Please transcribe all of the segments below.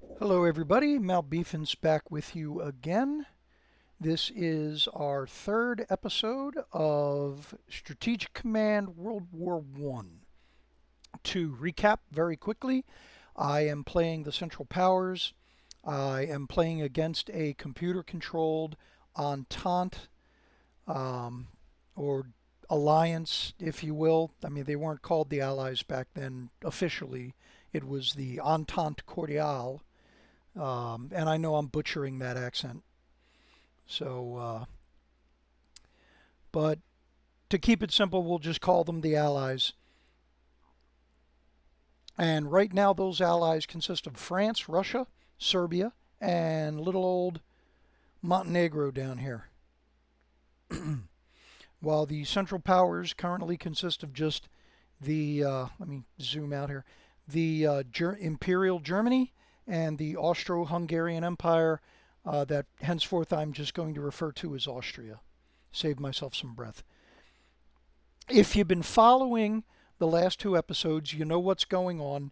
Hello everybody, Malbeefance back with you again. This is our third episode of Strategic Command World War One. To recap very quickly, I am playing the Central Powers. I am playing against a computer-controlled Entente um, or alliance, if you will. I mean, they weren't called the Allies back then officially. It was the Entente Cordiale. And I know I'm butchering that accent. So, but to keep it simple, we'll just call them the Allies. And right now, those allies consist of France, Russia, Serbia, and little old Montenegro down here. While the Central Powers currently consist of just let me zoom out here, the Imperial Germany and the Austro-Hungarian Empire that henceforth I'm just going to refer to as Austria. Save myself some breath. If you've been following the last two episodes, you know what's going on.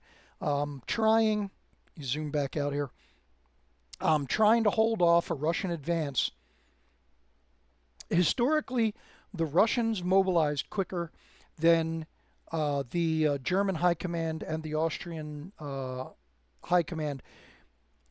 Trying, you zoom back out here, I'm trying to hold off a Russian advance. Historically, the Russians mobilized quicker than the German High Command and the Austrian High Command.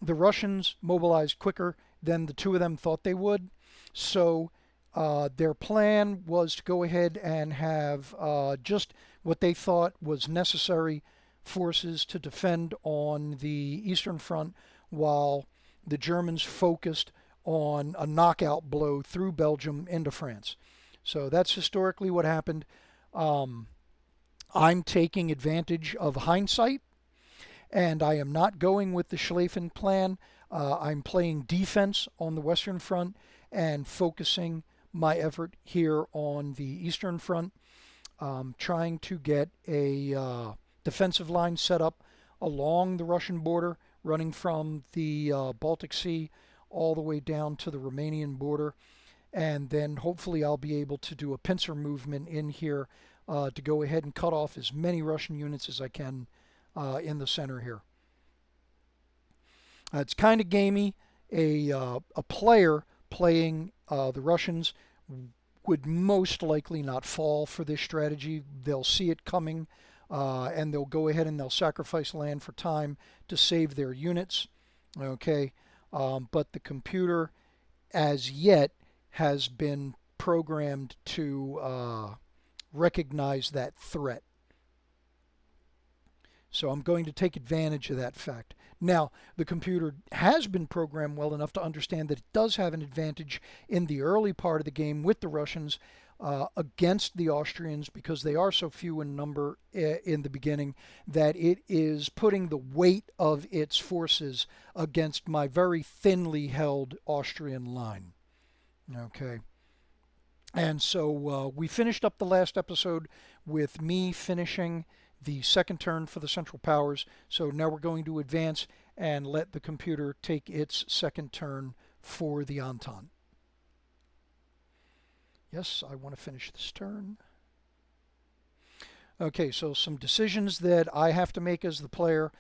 The Russians mobilized quicker than the two of them thought they would. So their plan was to go ahead and have just what they thought was necessary forces to defend on the Eastern Front while the Germans focused on a knockout blow through Belgium into France. So that's historically what happened. I'm taking advantage of hindsight, and I am not going with the Schlieffen plan. I'm playing defense on the Western Front and focusing my effort here on the Eastern Front, trying to get a defensive line set up along the Russian border, running from the Baltic Sea all the way down to the Romanian border. And then hopefully I'll be able to do a pincer movement in here to go ahead and cut off as many Russian units as I can in the center here. It's kind of gamey. A player playing the Russians would most likely not fall for this strategy. They'll see it coming and they'll go ahead and they'll sacrifice land for time to save their units. Okay, but the computer as yet has been programmed to recognize that threat. So I'm going to take advantage of that fact. Now, the computer has been programmed well enough to understand that it does have an advantage in the early part of the game with the Russians against the Austrians because they are so few in number in the beginning that it is putting the weight of its forces against my very thinly held Austrian line. Okay. And so we finished up the last episode with me finishing the second turn for the Central Powers. So now we're going to advance and let the computer take its second turn for the Entente. Yes, I want to finish this turn. Okay, so some decisions that I have to make as the player.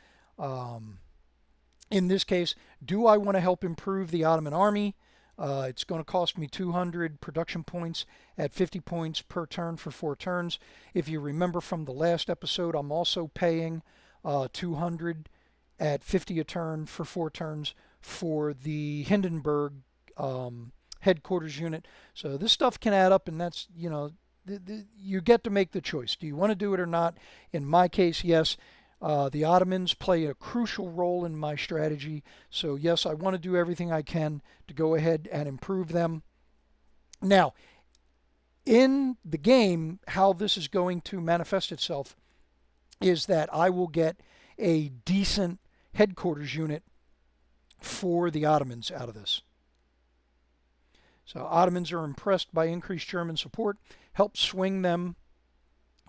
In this case, do I want to help improve the Ottoman army? It's going to cost me 200 production points at 50 points per turn for 4 turns. If you remember from the last episode, I'm also paying 200 at 50 a turn for 4 turns for the Hindenburg headquarters unit. So this stuff can add up, and that's, you get to make the choice. Do you want to do it or not? In my case, yes. The Ottomans play a crucial role in my strategy, so yes, I want to do everything I can to go ahead and improve them. Now, in the game, how this is going to manifest itself is that I will get a decent headquarters unit for the Ottomans out of this. So Ottomans are impressed by increased German support, help swing them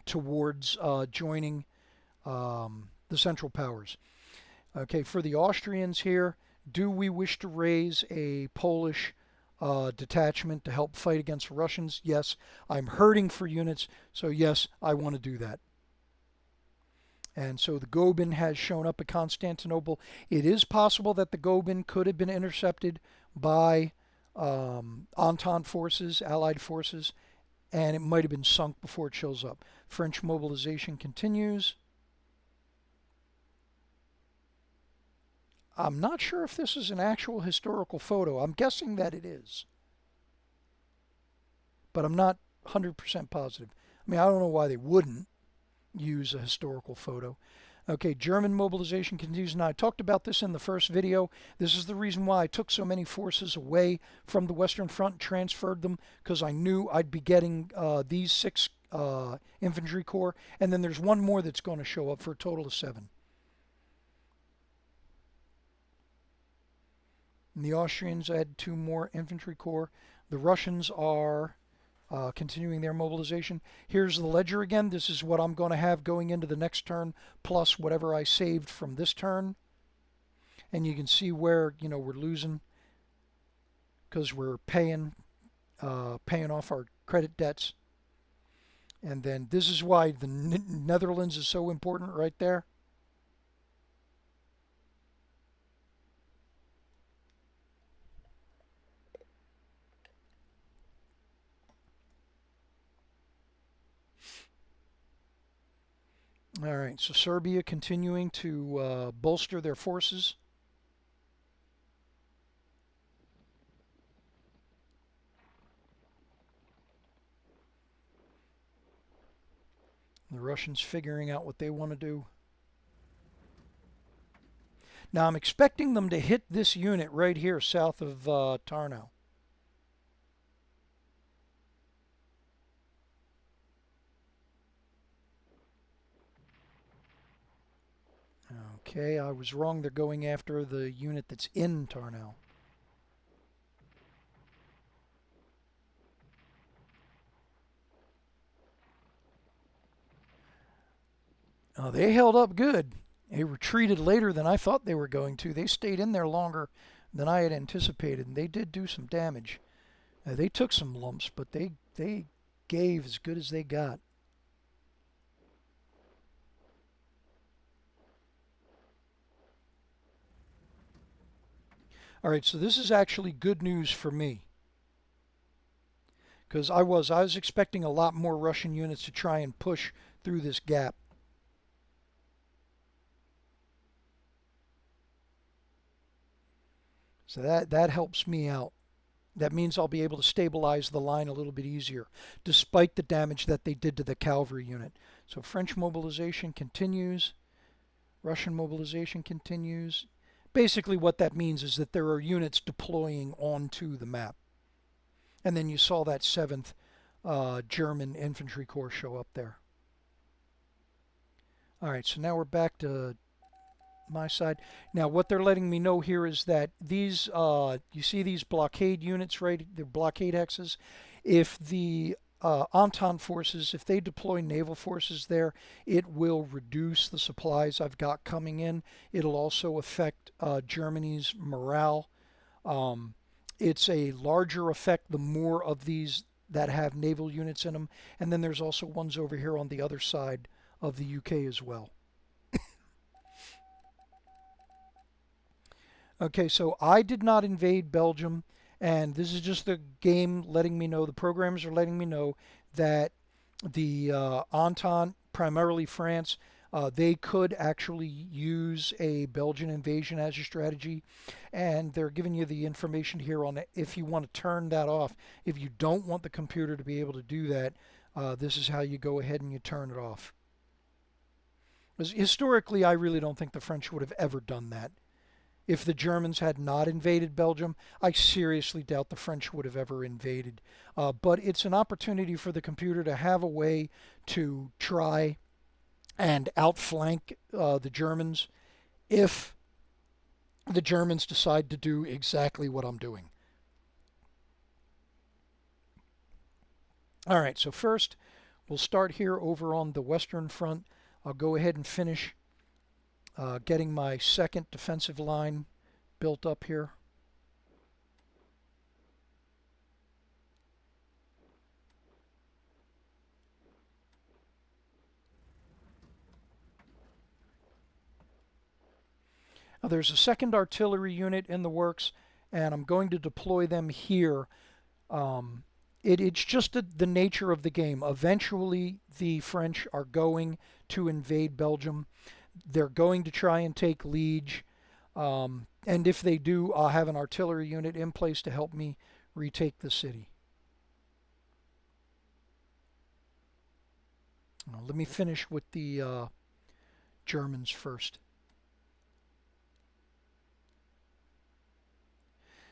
towards joining the Central Powers. Okay, for the Austrians here, do we wish to raise a Polish detachment to help fight against the Russians? Yes, I'm hurting for units, so yes, I want to do that. And so the Goeben has shown up at Constantinople. It is possible that the Goeben could have been intercepted by Entente forces, Allied forces, and it might have been sunk before it shows up. French mobilization continues. I'm not sure if this is an actual historical photo. I'm guessing that it is, but I'm not 100% positive. I mean, I don't know why they wouldn't use a historical photo. Okay, German mobilization continues. Now, I talked about this in the first video. This is the reason why I took so many forces away from the Western Front and transferred them, because I knew I'd be getting these 6 infantry corps, and then there's one more that's going to show up for a total of 7. And the Austrians add 2 more infantry corps. The Russians are continuing their mobilization. Here's the ledger again. This is what I'm going to have going into the next turn, plus whatever I saved from this turn. And you can see where, we're losing because we're paying off our credit debts. And then this is why the Netherlands is so important right there. All right, so Serbia continuing to bolster their forces. The Russians figuring out what they want to do. Now I'm expecting them to hit this unit right here south of Tarnow. Okay, I was wrong. They're going after the unit that's in Tarnow. They held up good. They retreated later than I thought they were going to. They stayed in there longer than I had anticipated, and they did do some damage. They took some lumps, but they gave as good as they got. All right, so this is actually good news for me, because I was expecting a lot more Russian units to try and push through this gap. So that helps me out. That means I'll be able to stabilize the line a little bit easier, despite the damage that they did to the cavalry unit. So French mobilization continues. Russian mobilization continues. Basically what that means is that there are units deploying onto the map. And then you saw that 7th German Infantry Corps show up there. All right, so now we're back to my side. Now what they're letting me know here is that these, you see these blockade units, right? They're blockade hexes. If the Entente forces, if they deploy naval forces there, it will reduce the supplies I've got coming in. It'll also affect Germany's morale. It's a larger effect the more of these that have naval units in them. And then there's also ones over here on the other side of the UK as well. Okay, so I did not invade Belgium, and this is just the game letting me know, the programs are letting me know that the Entente, primarily France, they could actually use a Belgian invasion as your strategy, and they're giving you the information here on it if you want to turn that off. If you don't want the computer to be able to do that, this is how you go ahead and you turn it off. Because historically, I really don't think the French would have ever done that. If the Germans had not invaded Belgium, I seriously doubt the French would have ever invaded. But it's an opportunity for the computer to have a way to try and outflank the Germans if the Germans decide to do exactly what I'm doing. All right, so first we'll start here over on the Western Front. I'll go ahead and finish getting my second defensive line built up here. Now, there's a second artillery unit in the works, and I'm going to deploy them here. Um, it's just the nature of the game. Eventually, the French are going to invade Belgium. They're going to try and take Liege. And if they do, I'll have an artillery unit in place to help me retake the city. Now, let me finish with the Germans first.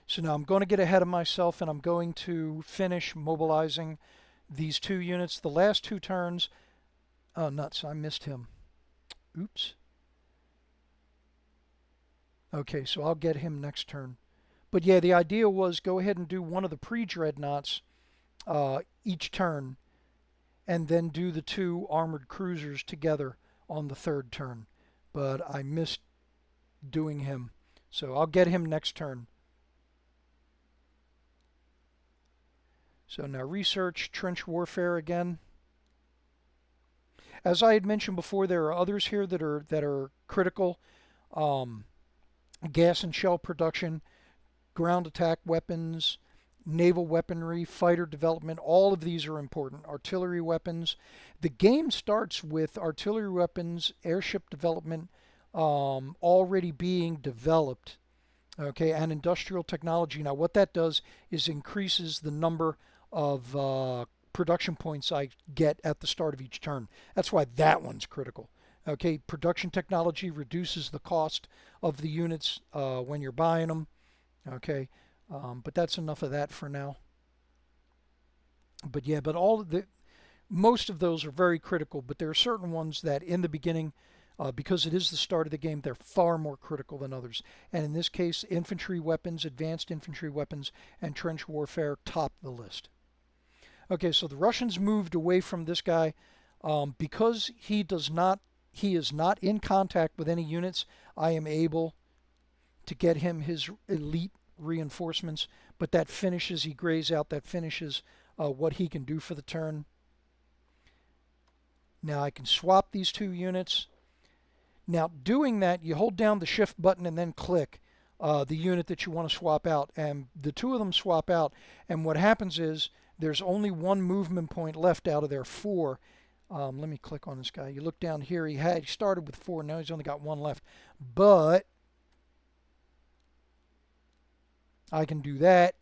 So now I'm going to get ahead of myself and I'm going to finish mobilizing these two units. The last two turns, oh nuts, I missed him. Oops. Okay, so I'll get him next turn. But yeah, the idea was go ahead and do one of the pre-dreadnoughts each turn, and then do the two armored cruisers together on the third turn. But I missed doing him, so I'll get him next turn. So now research trench warfare again. As I had mentioned before, there are others here that are critical. Gas and shell production, ground attack weapons, naval weaponry, fighter development, all of these are important. Artillery weapons. The game starts with artillery weapons, airship development already being developed. Okay, and industrial technology. Now, what that does is increases the number of production points I get at the start of each turn. That's why that one's critical. Okay, production technology reduces the cost of the units when you're buying them. Okay, but that's enough of that for now. But yeah, but most of those are very critical, but there are certain ones that in the beginning, because it is the start of the game, they're far more critical than others. And in this case, infantry weapons, advanced infantry weapons, and trench warfare top the list. Okay, so the Russians moved away from this guy because he is not in contact with any units. I am able to get him his elite reinforcements, but that finishes, he grays out, that finishes what he can do for the turn. Now I can swap these two units. Now doing that, you hold down the shift button and then click the unit that you want to swap out, and the two of them swap out, and what happens is there's only one movement point left out of their four. Let me click on this guy. You look down here, he started with four, now he's only got one left. But I can do that.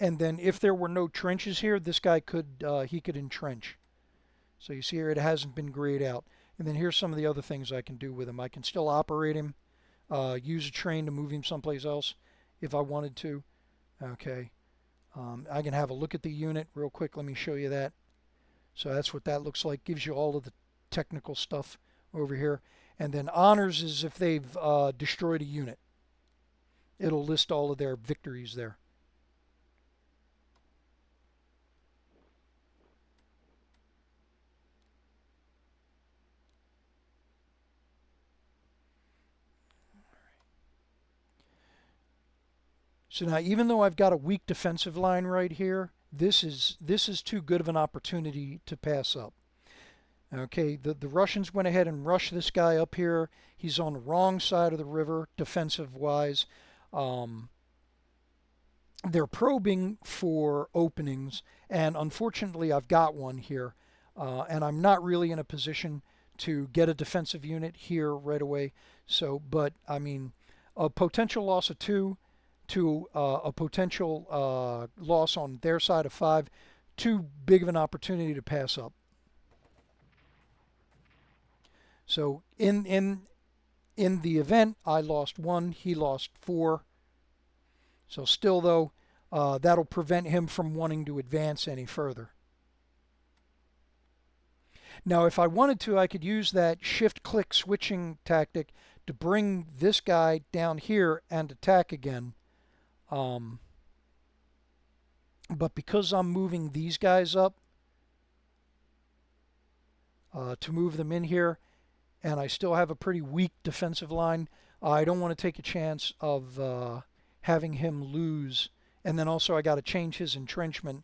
And then if there were no trenches here, this guy could entrench. So you see here it hasn't been grayed out. And then here's some of the other things I can do with him. I can still operate him, use a train to move him someplace else if I wanted to. Okay. I can have a look at the unit real quick. Let me show you that. So that's what that looks like. Gives you all of the technical stuff over here. And then honors is if they've destroyed a unit. It'll list all of their victories there. So now, even though I've got a weak defensive line right here, this is too good of an opportunity to pass up. Okay, the Russians went ahead and rushed this guy up here. He's on the wrong side of the river, defensive-wise. They're probing for openings, and unfortunately, I've got one here, and I'm not really in a position to get a defensive unit here right away. So, but I mean, a potential loss of 2 to a potential loss on their side of 5, too big of an opportunity to pass up. So in the event, I lost 1, he lost 4. So still though, that'll prevent him from wanting to advance any further. Now if I wanted to, I could use that shift-click switching tactic to bring this guy down here and attack again. But because I'm moving these guys up to move them in here, and I still have a pretty weak defensive line, I don't want to take a chance of having him lose. And then also I got to change his entrenchment.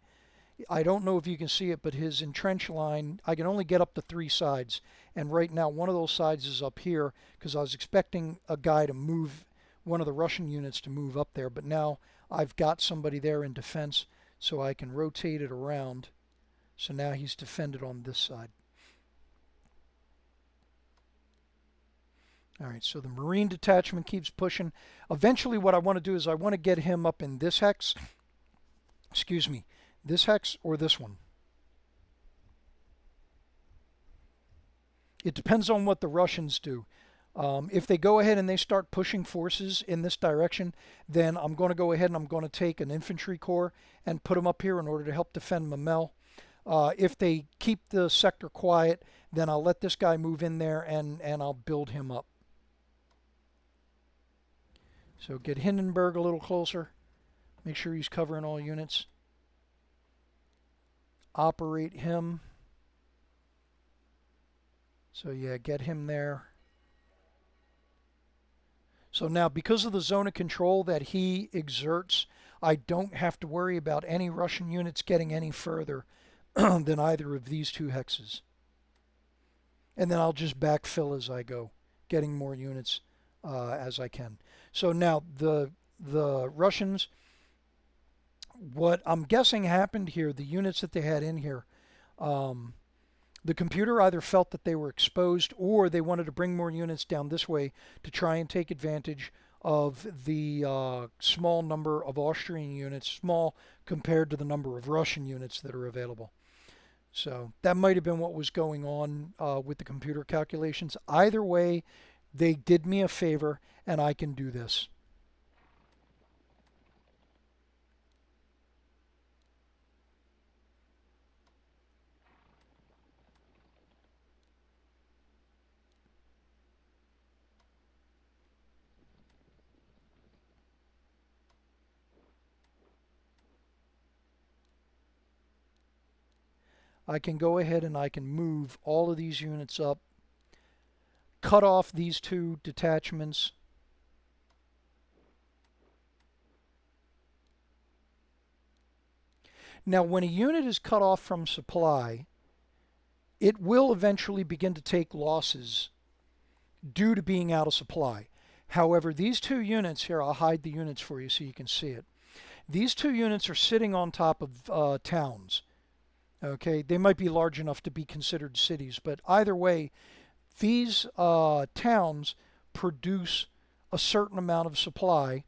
I don't know if you can see it, but his entrench line, I can only get up to 3 sides. And right now, one of those sides is up here because I was expecting a guy to move, one of the Russian units to move up there. But now I've got somebody there in defense, so I can rotate it around. So now he's defended on this side. All right, so the Marine detachment keeps pushing. Eventually, what I want to do is I want to get him up in this hex. Excuse me, this hex or this one. It depends on what the Russians do. If they go ahead and they start pushing forces in this direction, then I'm going to go ahead and I'm going to take an infantry corps and put them up here in order to help defend Mamel. If they keep the sector quiet, then I'll let this guy move in there and I'll build him up. So get Hindenburg a little closer. Make sure he's covering all units. Operate him. So yeah, get him there. So now, because of the zone of control that he exerts, I don't have to worry about any Russian units getting any further than either of these two hexes. And then I'll just backfill as I go, getting more units as I can. So now the Russians, what I'm guessing happened here, the units that they had in here, the computer either felt that they were exposed or they wanted to bring more units down this way to try and take advantage of the small number of Austrian units, small compared to the number of Russian units that are available. So that might have been what was going on with the computer calculations. Either way, they did me a favor and I can do this. I can go ahead and I can move all of these units up, cut off these two detachments. Now, when a unit is cut off from supply, it will eventually begin to take losses due to being out of supply. However, these two units here, I'll hide the units for you so you can see it. These two units are sitting on top of towns. Okay, they might be large enough to be considered cities, but either way, these towns produce a certain amount of supply,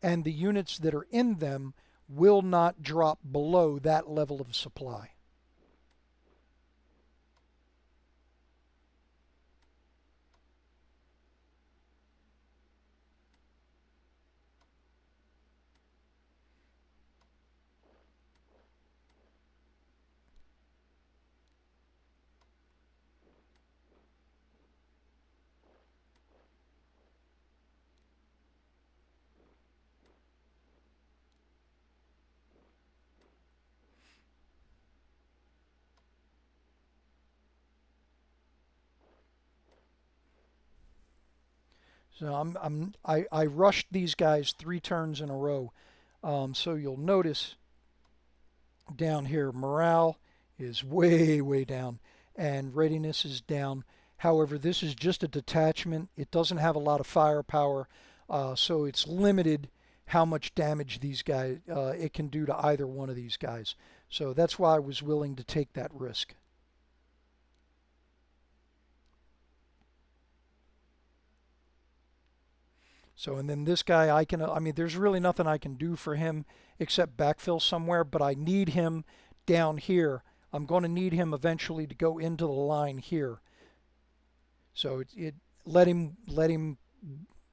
and the units that are in them will not drop below that level of supply. So I rushed these guys 3 turns in a row. So you'll notice down here, morale is way down, and readiness is down. However, this is just a detachment. It doesn't have a lot of firepower, so it's limited how much damage these guys it can do to either one of these guys. So that's why I was willing to take that risk. So, and then this guy, I mean, there's really nothing I can do for him except backfill somewhere, but I need him down here. I'm going to need him eventually to go into the line here. So let him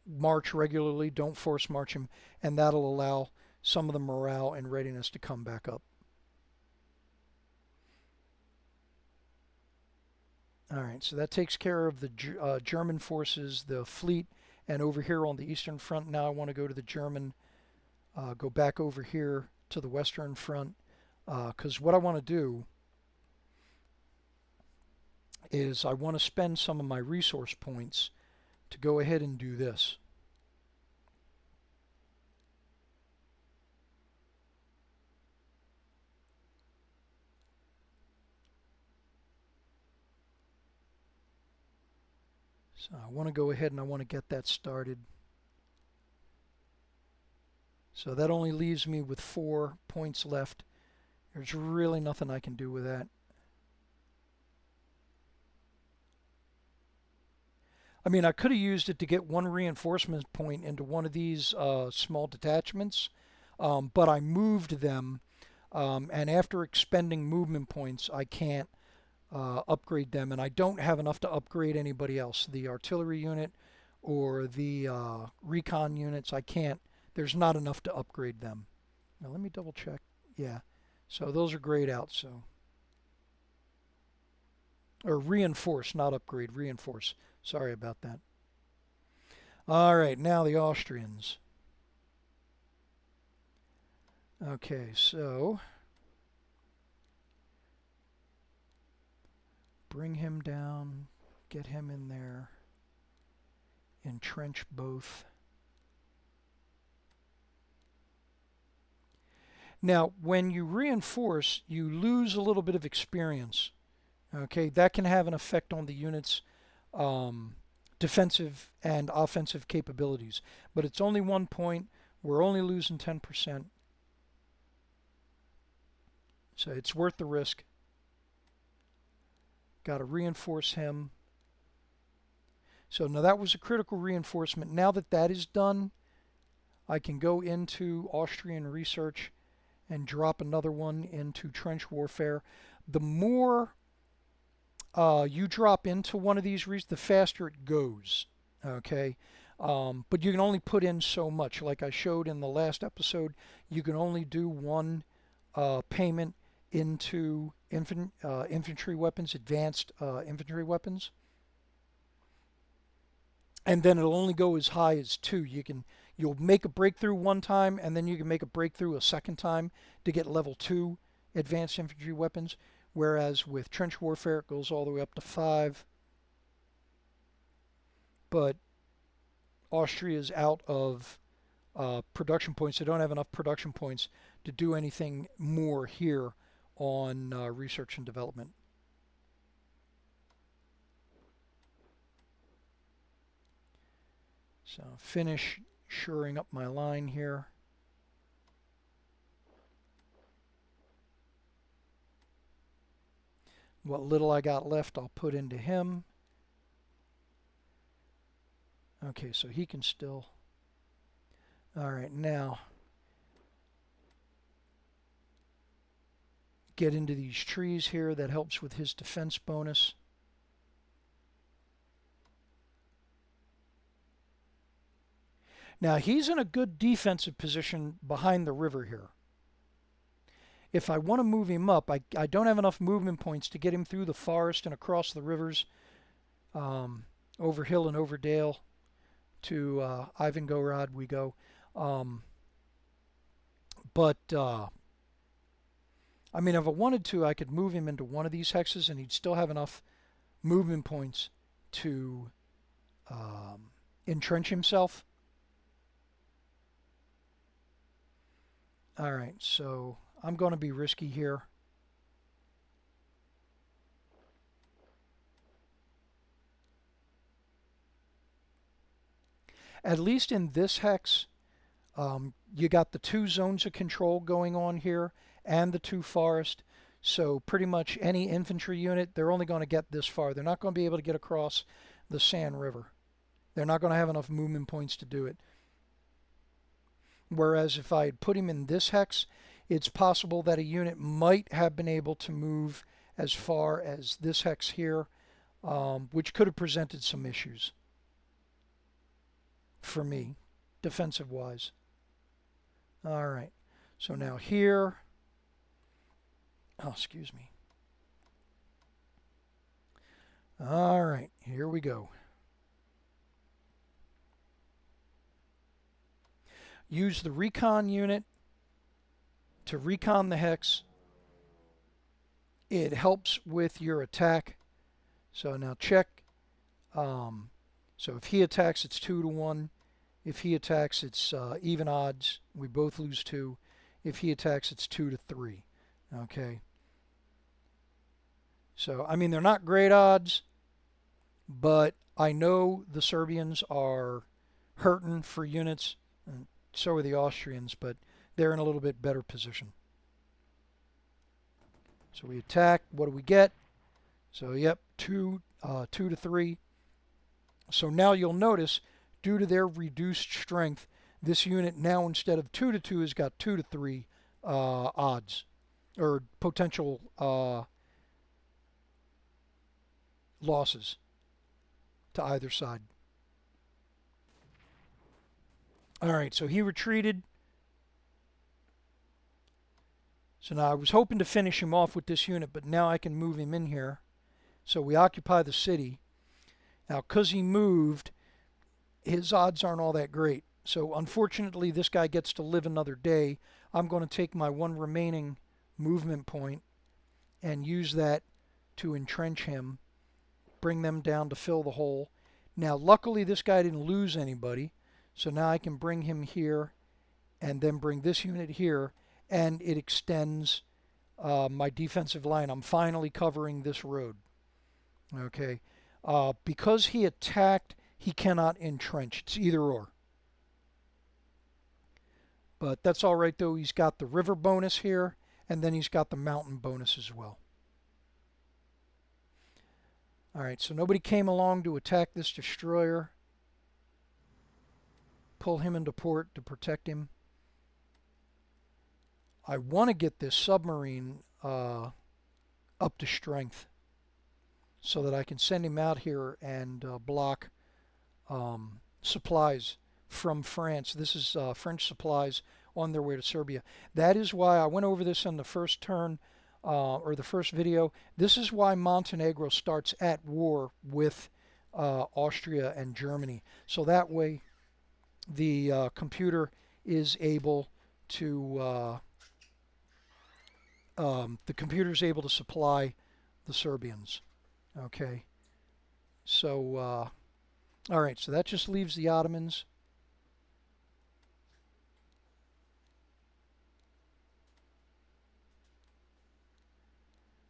march regularly, don't force march him, and that'll allow some of the morale and readiness to come back up. All right, so that takes care of the German forces, the fleet, and over here on the Eastern Front, now I want to go to the German, go back over here to the Western Front, because what I want to do is I want to spend some of my resource points to go ahead and do this. So I want to go ahead and I want to get that started. So that only leaves me with 4 points left. There's really nothing I can do with that. I mean, I could have used it to get 1 reinforcement point into one of these small detachments, but I moved them, and after expending movement points, I can't upgrade them, and I don't have enough to upgrade anybody else. The artillery unit or the recon units, I can't. There's not enough to upgrade them. Now let me double check. Yeah, so those are grayed out. So, or reinforce, not upgrade, reinforce. Sorry about that. All right, now the Austrians. Okay, so bring him down, get him in there, entrench both. Now, when you reinforce, you lose a little bit of experience. Okay, that can have an effect on the unit's defensive and offensive capabilities. But it's only 1 point. We're only losing 10%. So it's worth the risk. Got to reinforce him. So now that was a critical reinforcement. Now that that is done, I can go into Austrian research and drop another one into trench warfare. The more you drop into one of these, the faster it goes. Okay, but you can only put in so much. Like I showed in the last episode, you can only do 1 payment into infantry weapons, advanced infantry weapons, and then it'll only go as high as 2. You'll make a breakthrough 1 time, and then you can make a breakthrough a second time to get level 2 advanced infantry weapons. Whereas with trench warfare, it goes all the way up to 5. But Austria is out of production points. They don't have enough production points to do anything more here on research and development. So finish shoring up my line here. What little I got left, I'll put into him. Okay, so he can still... All right, now get into these trees here. That helps with his defense bonus. Now he's in a good defensive position behind the river here. If I want to move him up, I don't have enough movement points to get him through the forest and across the rivers, over hill and over dale to Ivangorod we go. But I mean, if I wanted to, I could move him into one of these hexes and he'd still have enough movement points to entrench himself. All right, so I'm going to be risky here. At least in this hex, you got the 2 zones of control going on here and the 2 forest. So pretty much any infantry unit, they're only going to get this far. They're not going to be able to get across the Sand River. They're not going to have enough movement points to do it. Whereas if I had put him in this hex, it's possible that a unit might have been able to move as far as this hex here, which could have presented some issues for me, defensive-wise. All right, so now here, oh, excuse me. All right, here we go. Use the recon unit to recon the hex. It helps with your attack. So now check. So if he attacks, it's 2 to 1. If he attacks, it's even odds. We both lose 2. If he attacks, it's 2 to 3. Okay. So, I mean, they're not great odds, but I know the Serbians are hurting for units, and so are the Austrians, but they're in a little bit better position. So we attack. What do we get? So yep, 2 to 3. So now you'll notice, due to their reduced strength, this unit now instead of 2 to 2 has got 2 to 3 odds or potential losses to either side. All right, so he retreated. So now I was hoping to finish him off with this unit, but now I can move him in here. So we occupy the city. Now, because he moved, his odds aren't all that great. So unfortunately, this guy gets to live another day. I'm going to take my one remaining movement point and use that to entrench him, bring them down to fill the hole. Now, luckily, this guy didn't lose anybody. So now I can bring him here and then bring this unit here, and it extends my defensive line. I'm finally covering this road. Okay. Because he attacked, he cannot entrench. It's either or. But that's all right, though. He's got the river bonus here, and then he's got the mountain bonus as well. All right, so nobody came along to attack this destroyer. Pull him into port to protect him. I want to get this submarine up to strength so that I can send him out here and block supplies from France. This is French supplies on their way to Serbia. That is why I went over this on the first turn, or the first video. This is why Montenegro starts at war with Austria and Germany. So that way the computer is able to supply the Serbians. Okay. So all right, so that just leaves the Ottomans.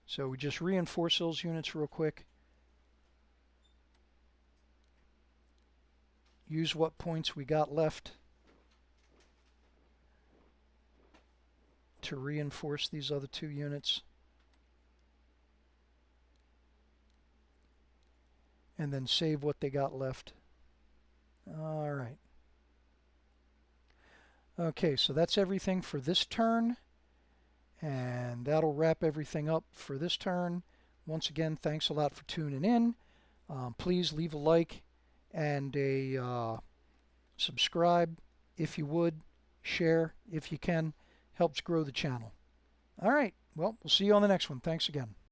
So we just reinforce those units real quick. Use what points we got left to reinforce these other two units. And then save what they got left. All right. Okay, so that's everything for this turn. And that'll wrap everything up for this turn. Once again, thanks a lot for tuning in. Please leave a like and a subscribe if you would. Share if you can. Helps grow the channel. All right. Well, we'll see you on the next one. Thanks again.